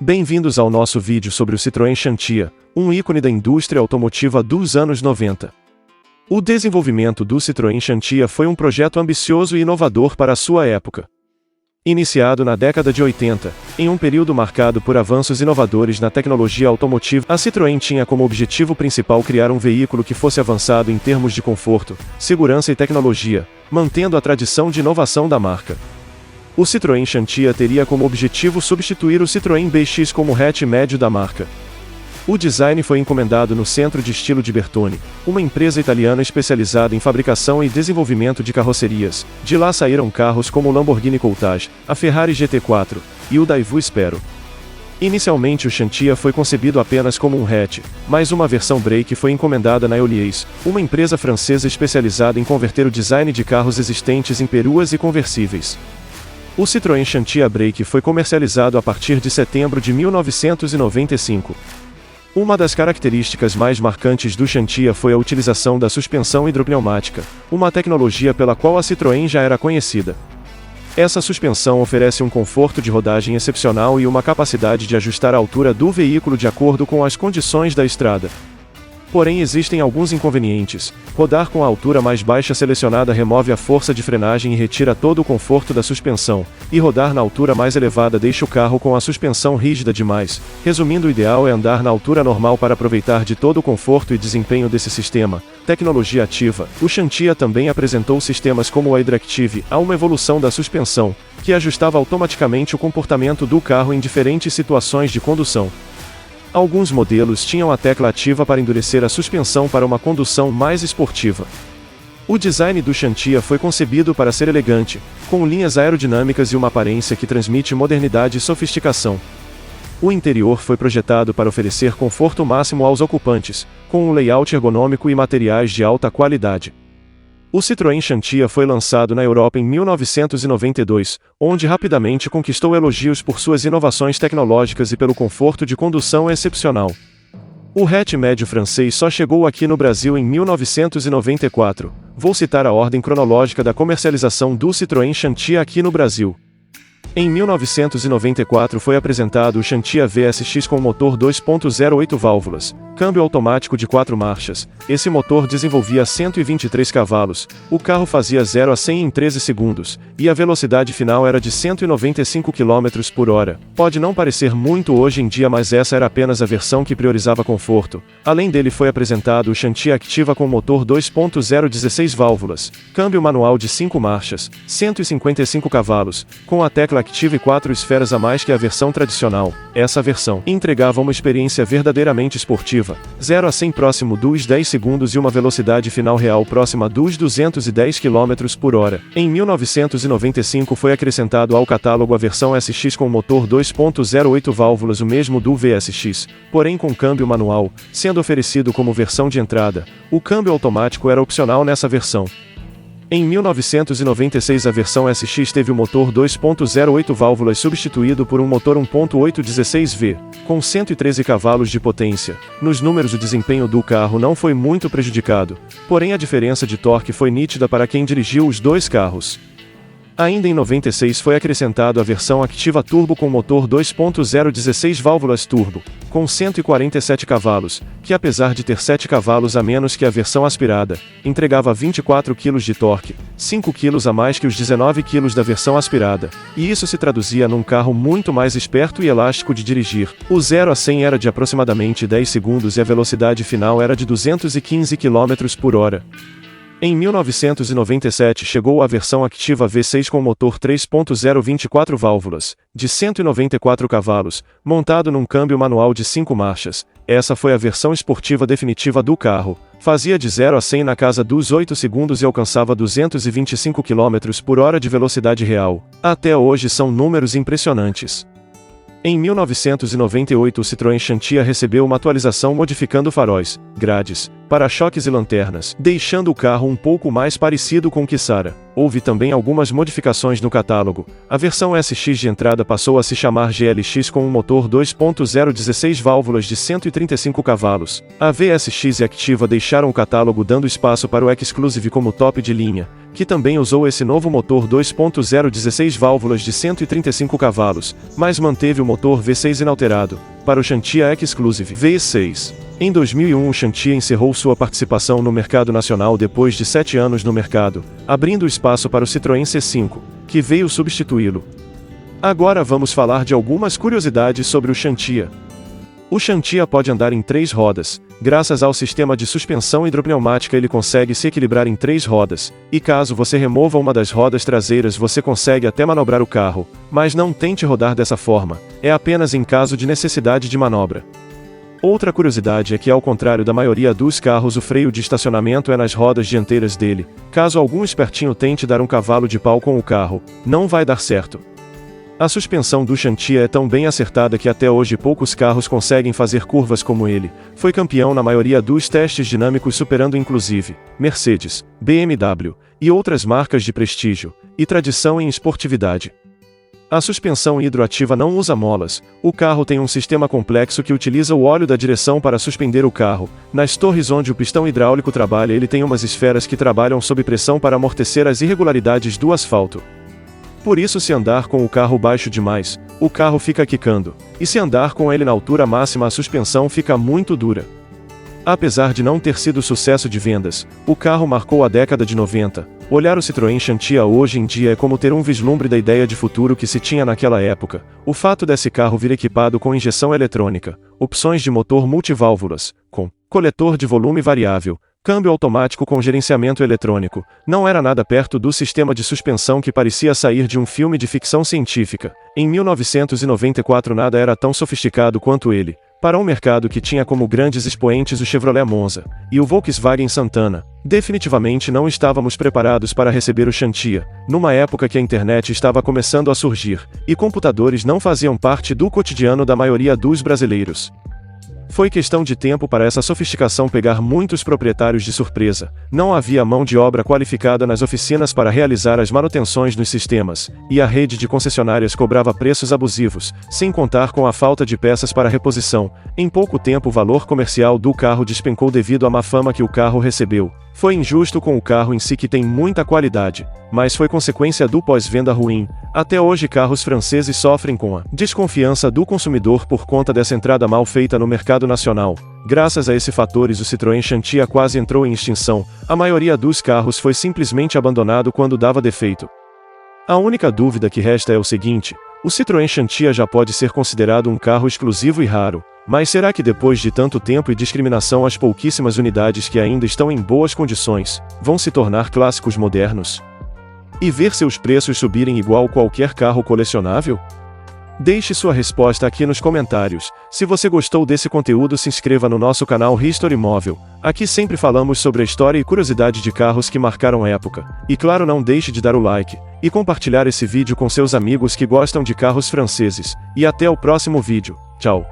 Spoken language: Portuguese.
Bem-vindos ao nosso vídeo sobre o Citroën Xantia, um ícone da indústria automotiva dos anos 90. O desenvolvimento do Citroën Xantia foi um projeto ambicioso e inovador para a sua época. Iniciado na década de 80, em um período marcado por avanços inovadores na tecnologia automotiva, a Citroën tinha como objetivo principal criar um veículo que fosse avançado em termos de conforto, segurança e tecnologia, mantendo a tradição de inovação da marca. O Citroën Xantia teria como objetivo substituir o Citroën BX como hatch médio da marca. O design foi encomendado no Centro de Estilo de Bertone, uma empresa italiana especializada em fabricação e desenvolvimento de carrocerias. De lá saíram carros como o Lamborghini Countach, a Ferrari GT4 e o Daewoo Spero. Inicialmente o Xantia foi concebido apenas como um hatch, mas uma versão Break foi encomendada na Heuliez, uma empresa francesa especializada em converter o design de carros existentes em peruas e conversíveis. O Citroën Xantia Break foi comercializado a partir de setembro de 1995. Uma das características mais marcantes do Xantia foi a utilização da suspensão hidropneumática, uma tecnologia pela qual a Citroën já era conhecida. Essa suspensão oferece um conforto de rodagem excepcional e uma capacidade de ajustar a altura do veículo de acordo com as condições da estrada. Porém existem alguns inconvenientes. Rodar com a altura mais baixa selecionada remove a força de frenagem e retira todo o conforto da suspensão, e rodar na altura mais elevada deixa o carro com a suspensão rígida demais. Resumindo, o ideal é andar na altura normal para aproveitar de todo o conforto e desempenho desse sistema. Tecnologia ativa. O Xantia também apresentou sistemas como o iDrive, uma evolução da suspensão, que ajustava automaticamente o comportamento do carro em diferentes situações de condução. Alguns modelos tinham a tecla ativa para endurecer a suspensão para uma condução mais esportiva. O design do Xantia foi concebido para ser elegante, com linhas aerodinâmicas e uma aparência que transmite modernidade e sofisticação. O interior foi projetado para oferecer conforto máximo aos ocupantes, com um layout ergonômico e materiais de alta qualidade. O Citroën Xantia foi lançado na Europa em 1992, onde rapidamente conquistou elogios por suas inovações tecnológicas e pelo conforto de condução excepcional. O hatch médio francês só chegou aqui no Brasil em 1994. Vou citar a ordem cronológica da comercialização do Citroën Xantia aqui no Brasil. Em 1994 foi apresentado o Xantia VSX com motor 2.0 8 válvulas, câmbio automático de 4 marchas. Esse motor desenvolvia 123 cavalos, o carro fazia 0 a 100 em 13 segundos, e a velocidade final era de 195 km/h. Pode não parecer muito hoje em dia, mas essa era apenas a versão que priorizava conforto. Além dele foi apresentado o Xantia Activa com motor 2.0 16 válvulas, câmbio manual de 5 marchas, 155 cavalos, com a tecla Active e 4 esferas a mais que a versão tradicional. Essa versão entregava uma experiência verdadeiramente esportiva, 0 a 100 próximo dos 10 segundos e uma velocidade final real próxima dos 210 km/h. Em 1995 foi acrescentado ao catálogo a versão SX com motor 2.0 8 válvulas, o mesmo do VSX, porém com câmbio manual, sendo oferecido como versão de entrada. O câmbio automático era opcional nessa versão. Em 1996 a versão SX teve o motor 2.0 8 válvulas substituído por um motor 1.8 16V, com 113 cavalos de potência. Nos números o desempenho do carro não foi muito prejudicado, porém a diferença de torque foi nítida para quem dirigiu os dois carros. Ainda em 96 foi acrescentado a versão Activa Turbo com motor 2.0 16 válvulas turbo, com 147 cavalos, que apesar de ter 7 cavalos a menos que a versão aspirada, entregava 24 kg de torque, 5 kg a mais que os 19 kg da versão aspirada, e isso se traduzia num carro muito mais esperto e elástico de dirigir. O 0 a 100 era de aproximadamente 10 segundos e a velocidade final era de 215 km/h. Em 1997 chegou a versão Activa V6 com motor 3.0 24 válvulas, de 194 cavalos, montado num câmbio manual de 5 marchas. Essa foi a versão esportiva definitiva do carro. Fazia de 0 a 100 na casa dos 8 segundos e alcançava 225 km/h de velocidade real. Até hoje são números impressionantes. Em 1998 o Citroën Xantia recebeu uma atualização modificando faróis, grades, para-choques e lanternas, deixando o carro um pouco mais parecido com o Kisara. Houve também algumas modificações no catálogo. A versão SX de entrada passou a se chamar GLX com um motor 2.0 16 válvulas de 135 cavalos. A VSX e Activa deixaram o catálogo dando espaço para o Exclusive como top de linha, que também usou esse novo motor 2.0 16 válvulas de 135 cavalos, mas manteve o motor V6 inalterado, para o Xantia Exclusive V6. Em 2001 o Xantia encerrou sua participação no mercado nacional depois de 7 anos no mercado, abrindo espaço para o Citroën C5, que veio substituí-lo. Agora vamos falar de algumas curiosidades sobre o Xantia. O Xantia pode andar em 3 rodas. Graças ao sistema de suspensão hidropneumática ele consegue se equilibrar em 3 rodas, e caso você remova uma das rodas traseiras você consegue até manobrar o carro, mas não tente rodar dessa forma, é apenas em caso de necessidade de manobra. Outra curiosidade é que ao contrário da maioria dos carros o freio de estacionamento é nas rodas dianteiras dele. Caso algum espertinho tente dar um cavalo de pau com o carro, não vai dar certo. A suspensão do Xantia é tão bem acertada que até hoje poucos carros conseguem fazer curvas como ele. Foi campeão na maioria dos testes dinâmicos superando inclusive Mercedes, BMW e outras marcas de prestígio e tradição em esportividade. A suspensão hidroativa não usa molas. O carro tem um sistema complexo que utiliza o óleo da direção para suspender o carro. Nas torres onde o pistão hidráulico trabalha ele tem umas esferas que trabalham sob pressão para amortecer as irregularidades do asfalto. Por isso se andar com o carro baixo demais, o carro fica quicando, e se andar com ele na altura máxima a suspensão fica muito dura. Apesar de não ter sido sucesso de vendas, o carro marcou a década de 90. Olhar o Citroën Xantia hoje em dia é como ter um vislumbre da ideia de futuro que se tinha naquela época. O fato desse carro vir equipado com injeção eletrônica, opções de motor multiválvulas, com coletor de volume variável, câmbio automático com gerenciamento eletrônico, não era nada perto do sistema de suspensão que parecia sair de um filme de ficção científica. Em 1994 nada era tão sofisticado quanto ele. Para um mercado que tinha como grandes expoentes o Chevrolet Monza e o Volkswagen Santana, definitivamente não estávamos preparados para receber o Xantia, numa época que a internet estava começando a surgir, e computadores não faziam parte do cotidiano da maioria dos brasileiros. Foi questão de tempo para essa sofisticação pegar muitos proprietários de surpresa. Não havia mão de obra qualificada nas oficinas para realizar as manutenções nos sistemas, e a rede de concessionárias cobrava preços abusivos, sem contar com a falta de peças para reposição. Em pouco tempo o valor comercial do carro despencou devido à má fama que o carro recebeu. Foi injusto com o carro em si que tem muita qualidade, mas foi consequência do pós-venda ruim. Até hoje carros franceses sofrem com a desconfiança do consumidor por conta dessa entrada mal feita no mercado nacional. Graças a esses fatores o Citroën Xantia quase entrou em extinção. A maioria dos carros foi simplesmente abandonado quando dava defeito. A única dúvida que resta é o seguinte: o Citroën Xantia já pode ser considerado um carro exclusivo e raro, mas será que depois de tanto tempo e discriminação as pouquíssimas unidades que ainda estão em boas condições, vão se tornar clássicos modernos? E ver seus preços subirem igual qualquer carro colecionável? Deixe sua resposta aqui nos comentários. Se você gostou desse conteúdo se inscreva no nosso canal History Móvel. Aqui sempre falamos sobre a história e curiosidade de carros que marcaram época. E claro, não deixe de dar o like e compartilhar esse vídeo com seus amigos que gostam de carros franceses. E até o próximo vídeo. Tchau.